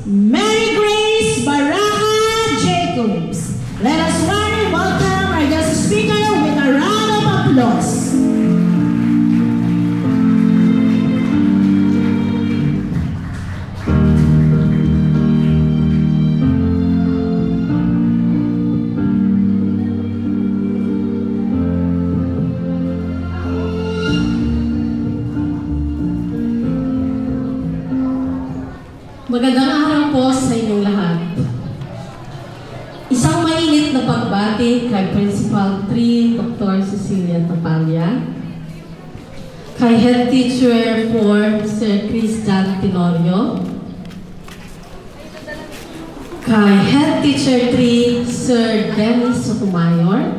Mary Grace Baraka Jacobs. Let us warmly welcome our guest speaker with a round of applause. Magandang araw po sa inyong lahat. Isang mainit na pagbati kay Principal 3, Dr. Cecilia Tapalya, kay Head Teacher 4, Sir Christian Tenorio, kay Head Teacher 3, Sir Dennis Sotomayor,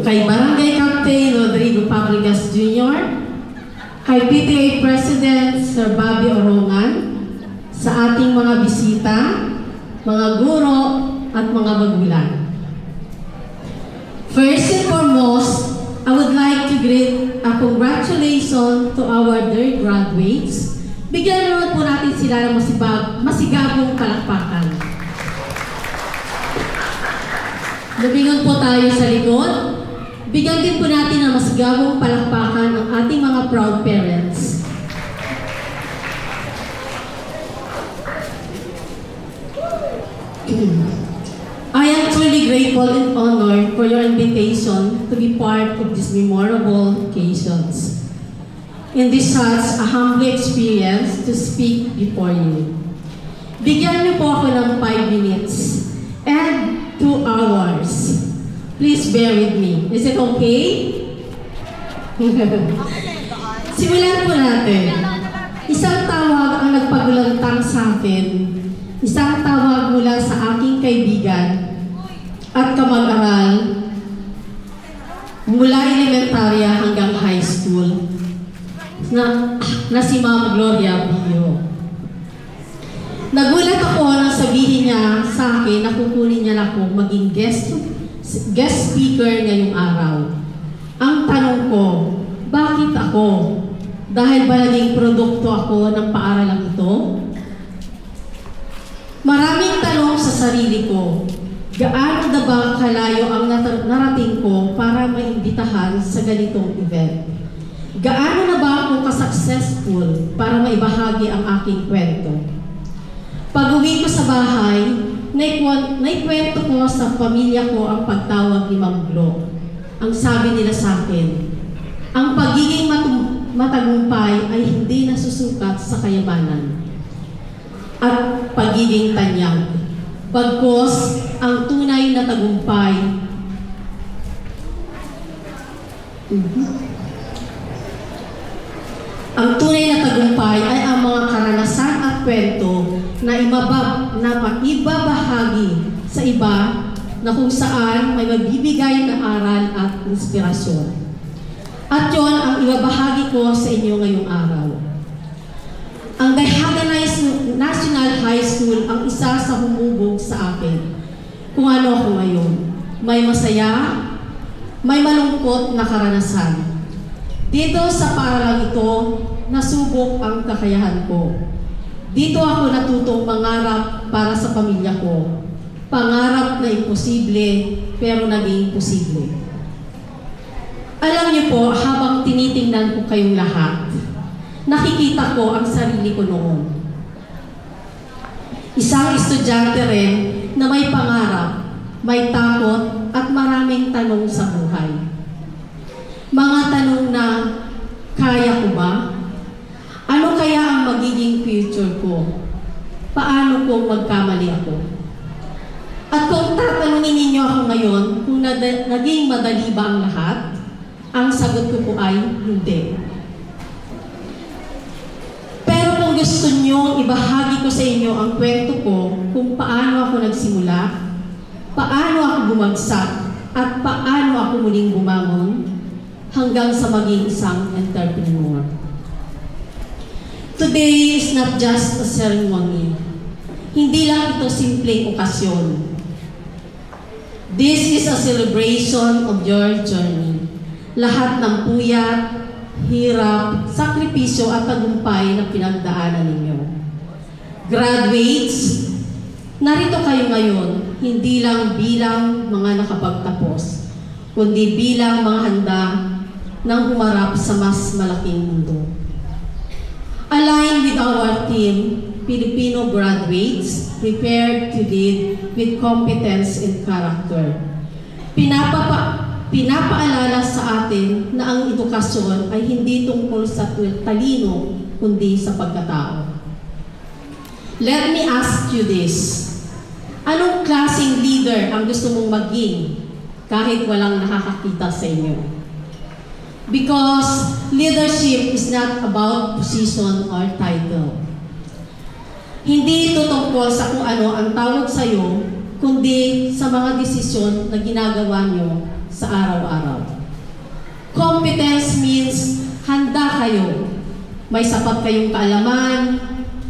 kay Barangay Captain Rodrigo Fabregas Jr., kay PTA President Sir Bobby Orongan, sa ating mga bisita, mga guro at mga magulang. First and foremost, I would like to greet a congratulations to our dear graduates. Bigyan naman po natin sila ng masigabong palakpakan. Lumingon po tayo sa likod. Bigyan din po natin ng masigabong palakpakan ang ating mga proud parents. I am truly grateful and honored for your invitation to be part of these memorable occasions. In this such a humble experience to speak before you. Bigyan niyo po ako ng 5 minutes and 2 hours. Please bear with me. Is it okay? Simulan po natin. Isang tawag ang nagpagulantang sa akin. Isang tawag mula sa aking kaibigan at kamag-aral mula elementarya hanggang high school na si Ma'am Gloria Bio. Nagulat ako nang sabihin niya sa akin na kukunin niya ako maging guest speaker ngayong araw. Ang tanong ko, bakit ako? Dahil ba naging produkto ako ng paaralang ito? Maraming tanong sa sarili ko. Gaano na ba kalayo ang narating ko para maimbitahan sa ganitong event? Gaano na ba ako ka-successful para maibahagi ang aking kwento? Pag-uwi ko sa bahay, naikwento ko sa pamilya ko ang pagtawag ni Ma'am Glo. Ang sabi nila sa akin, ang pagiging matagumpay ay hindi nasusukat sa kayamanan at pagiging tanyag. Bagkus, ang tunay na tagumpay ay ang mga karanasan at kwento na maibabahagi sa iba na kung saan may magbibigay na aral at inspirasyon. At yon ang ibabahagi ko sa inyo ngayong araw. Ang Daihada National High School ang isa sa humubog sa akin. Kung ano ako ngayon, may masaya, may malungkot na karanasan. Dito sa paaralang ito, nasubok ang kakayahan ko. Dito ako natutong mangarap para sa pamilya ko. Pangarap na imposible, pero naging posible. Alam niyo po, habang tinitingnan ko kayong lahat, nakikita ko ang sarili ko noon. Isang estudyante rin na may pangarap, may takot, at maraming tanong sa buhay. Mga tanong na, kaya ko ba? Ano kaya ang magiging future ko? Paano kung magkamali ako? At kung tatanungin ninyo ako ngayon kung naging madali ba ang lahat, ang sagot ko po ay hindi. Pero kung gusto nyo, ibahagi ko sa inyo ang kwento ko kung paano ako nagsimula, paano ako bumagsak, at paano ako muling bumangon hanggang sa maging isang entrepreneur. Today is not just a ceremony. Hindi lang ito simpleng okasyon. This is a celebration of your journey. Lahat ng puyat, hirap, sakripisyo at tagumpay na pinagdaanan ninyo. Graduates, narito kayo ngayon, hindi lang bilang mga nakapagtapos, kundi bilang mga handa ng humarap sa mas malaking mundo. Aligned with our team, Filipino graduates prepared to lead with competence and character. Pinapaalala sa atin na ang edukasyon ay hindi tungkol sa talino, kundi sa pagkatao. Let me ask you this. Anong klaseng leader ang gusto mong maging kahit walang nakakakita sa inyo? Because leadership is not about position or title. Hindi ito tungkol sa kung ano ang tawag sa iyo, kundi sa mga desisyon na ginagawa nyo sa araw-araw. Competence means handa kayo. May sapat kayong kaalaman,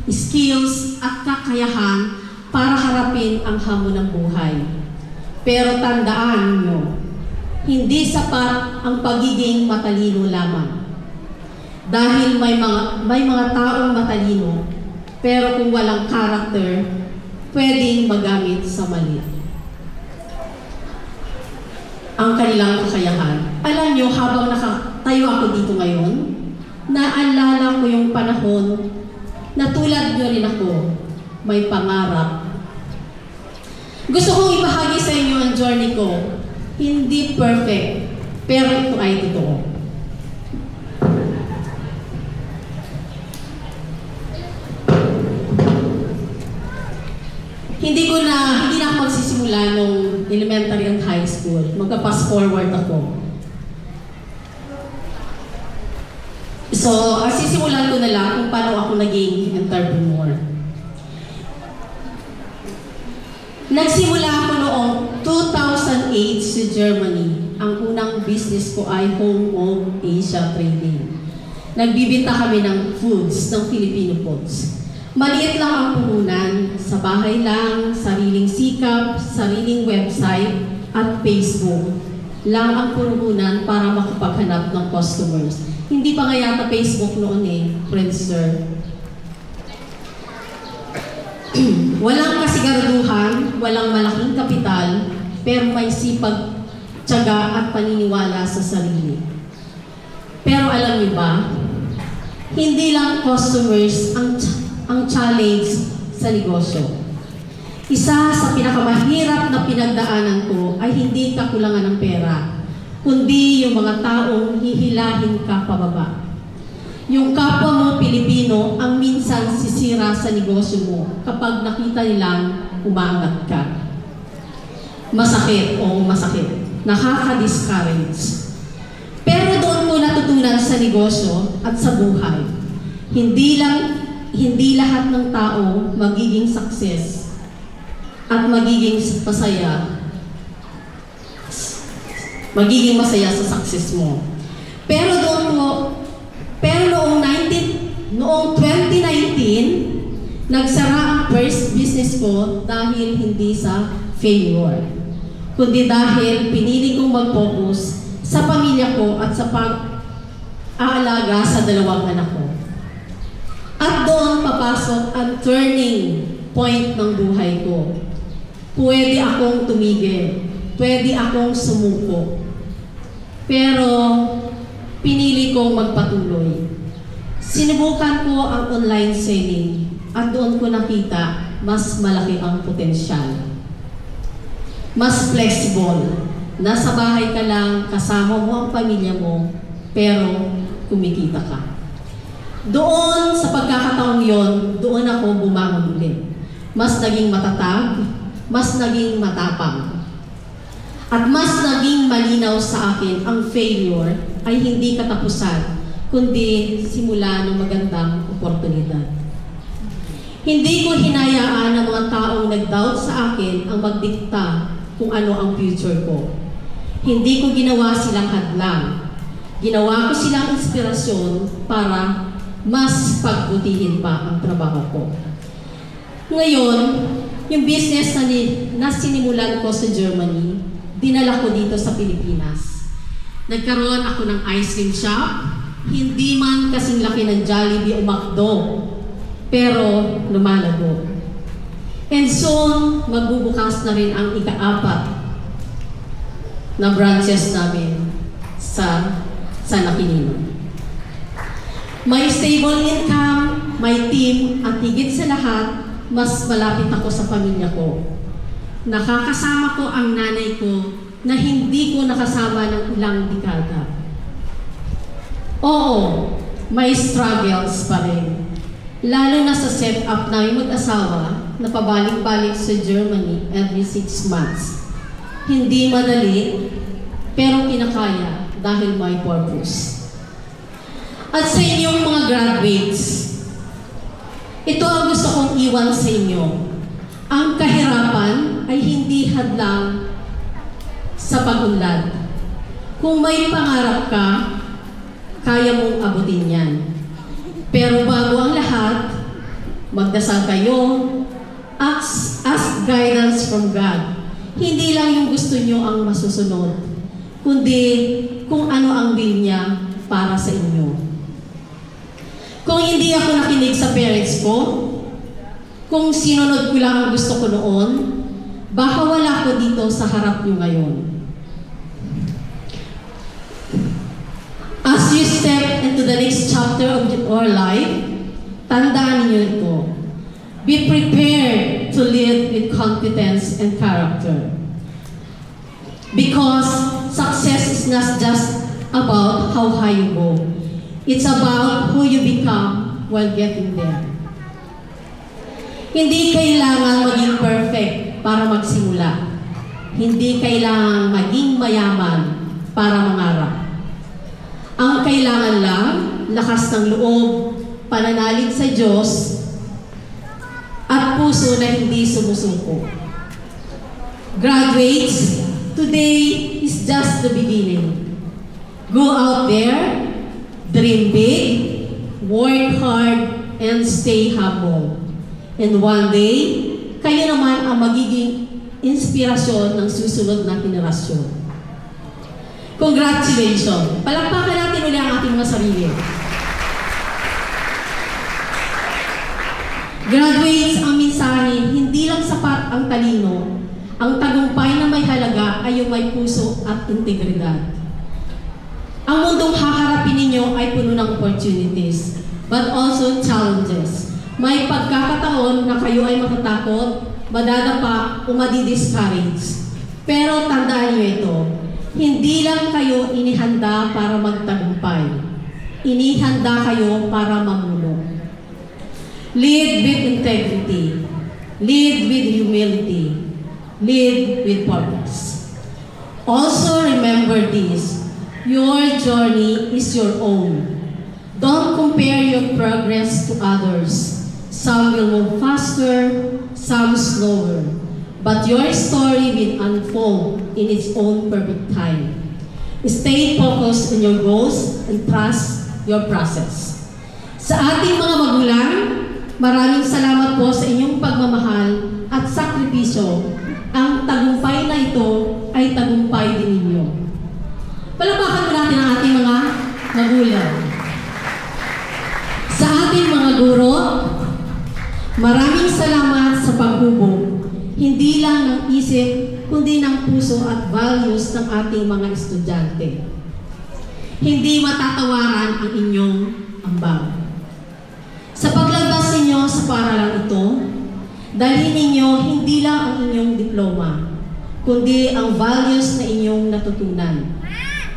skills, at kakayahan para harapin ang hamon ng buhay. Pero tandaan nyo, hindi sapat ang pagiging matalino lamang. Dahil may mga taong matalino, pero kung walang character, pwedeng magamit sa mali ang kanilang kakayahan. Alam nyo, habang nakatayo ako dito ngayon, naalala ko yung panahon na tulad nyo rin ako, may pangarap. Gusto kong ibahagi sa inyo ang journey ko. Hindi perfect, pero ito ay totoo. Hindi na ako magsisimula nung elementary and high school. Magka-fast forward ako. So, sisimulan ko na lang kung paano ako naging entrepreneur. Nagsimula ako noong 2008 sa Germany. Ang unang business ko ay Home of Asia Trading. Nagbibenta kami ng foods, ng Filipino foods. Maliit lang ang puhunan, sa bahay lang, sariling sikap, sariling website, at Facebook lang ang puhunan para makapaghanap ng customers. Hindi pa nga yata Facebook noon Friendster. Walang kasiguraduhan, walang malaking kapital, pero may sipag, tiyaga at paniniwala sa sarili. Pero alam niyo ba, hindi lang customers ang challenge sa negosyo. Isa sa pinakamahirap na pinagdaanan ko ay hindi kakulangan ng pera, kundi yung mga taong hihilahin ka pababa. Yung kapwa mo Pilipino ang minsan sisira sa negosyo mo kapag nakita nilang umaangat ka. Masakit, nakaka-discourage. Pero doon ko natutunan sa negosyo at sa buhay. Hindi lahat ng tao magiging success at magiging masaya sa success mo. Pero noong 2019, nagsara ang first business ko dahil hindi sa failure, kundi dahil pinili kong mag-focus sa pamilya ko at sa pag-aalaga sa dalawang anak ko. At doon papasok ang turning point ng buhay ko. Pwede akong tumigil, pwede akong sumuko. Pero pinili kong magpatuloy. Sinubukan ko ang online selling at doon ko nakita mas malaki ang potensyal. Mas flexible. Nasa bahay ka lang, kasama mo ang pamilya mo, pero kumikita ka. Doon, sa pagkakataong yon, doon ako bumangon ulit. Mas naging matatag, mas naging matapang. At mas naging malinaw sa akin ang failure ay hindi katapusan, kundi simula ng magandang oportunidad. Hindi ko hinayaan ng mga taong nag-doubt sa akin ang magdikta kung ano ang future ko. Hindi ko ginawa silang hadlang. Ginawa ko silang inspirasyon para mas pagbutihin pa ang trabaho ko. Ngayon, yung business na sinimulan ko sa Germany, dinala ko dito sa Pilipinas. Nagkaroon ako ng ice cream shop, Hindi man kasing laki ng Jollibee o McDo, pero lumalago. And soon, magbubukas na rin ang ika-4 na branches namin sa San Aquilino. May stable income, may team, at higit sa lahat, mas malapit ako sa pamilya ko. Nakakasama ko ang nanay ko na hindi ko nakasama ng ilang dekada. Oo, may struggles pa rin. Lalo na sa setup namin mag-asawa na pabalik-balik sa Germany every 6 months. Hindi madali, pero kinakaya dahil may purpose. At sa inyong mga graduates, ito ang gusto kong iwan sa inyo. Ang kahirapan ay hindi hadlang sa pag-unlad. Kung may pangarap ka, kaya mong abutin yan. Pero bago ang lahat, magdasal kayo, ask guidance from God. Hindi lang yung gusto nyo ang masusunod, kundi kung ano ang will niya para sa inyo. Kung hindi ako nakinig sa parents ko, kung sinunod ko lang ang gusto ko noon, baka wala ko dito sa harap nyo ngayon. As you step into the next chapter of your life, tandaan niyo ito. Be prepared to live with confidence and character. Because success is not just about how high you go. It's about who you become while getting there. Hindi kailangan maging perfect para magsimula. Hindi kailangan maging mayaman para mangarap. Ang kailangan lang, lakas ng loob, pananalig sa Diyos, at puso na hindi sumusuko. Graduates, today is just the beginning. Go out there, dream big, work hard, and stay humble. And one day, kayo naman ang magiging inspirasyon ng susunod na henerasyon. Congratulations! Palakpakan natin ulit ang ating mga sarili. Graduates, ang mensahe, hindi lang sapat ang talino. Ang tagumpay na may halaga ay yung may puso at integridad. Ang mundong haharapin ninyo ay puno ng opportunities, but also challenges. May pagkakataon na kayo ay matatakot, madadapa o madi-discourage. Pero tandaan niyo ito, hindi lang kayo inihanda para magtagumpay. Inihanda kayo para mamuno. Lead with integrity. Lead with humility. Lead with purpose. Also remember this, your journey is your own. Don't compare your progress to others. Some will move faster, some slower. But your story will unfold in its own perfect time. Stay focused on your goals and trust your process. Sa ating mga magulang, maraming salamat po sa inyong pagmamahal at sakripisyo. Ang tagumpay na ito ay tagumpay din ninyo. Palakpakan po natin ang ating mga magulang. Sa ating mga guro, maraming salamat sa paghubog. Hindi lang ng isip, kundi ng puso at values ng ating mga estudyante. Hindi matatawaran ang inyong ambag. Sa paglabas ninyo sa paaralang ito, dalhin ninyo hindi lang ang inyong diploma, kundi ang values na inyong natutunan.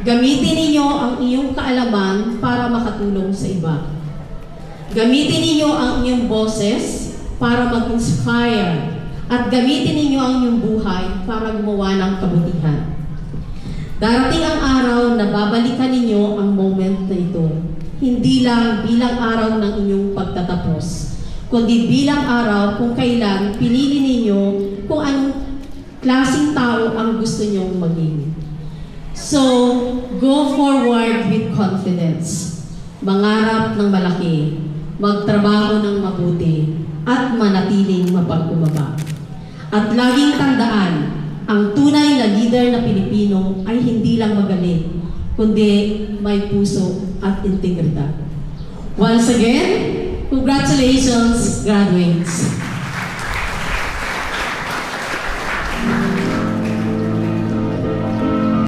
Gamitin ninyo ang iyong kaalaman para makatulong sa iba. Gamitin ninyo ang inyong boses para mag-inspire. At gamitin ninyo ang inyong buhay para gumawa ng kabutihan. Darating ang araw na babalikan ninyo ang moment na ito. Hindi lang bilang araw ng inyong pagtatapos, kundi bilang araw kung kailan pinili ninyo kung anong klaseng tao ang gusto nyong maging. So, go forward with confidence. Mangarap ng malaki, magtrabaho ng mabuti, at manatiling mapagkumbaba. At laging tandaan, ang tunay na leader na Pilipino ay hindi lang magaling, kundi may puso at integridad. Once again, congratulations, graduates!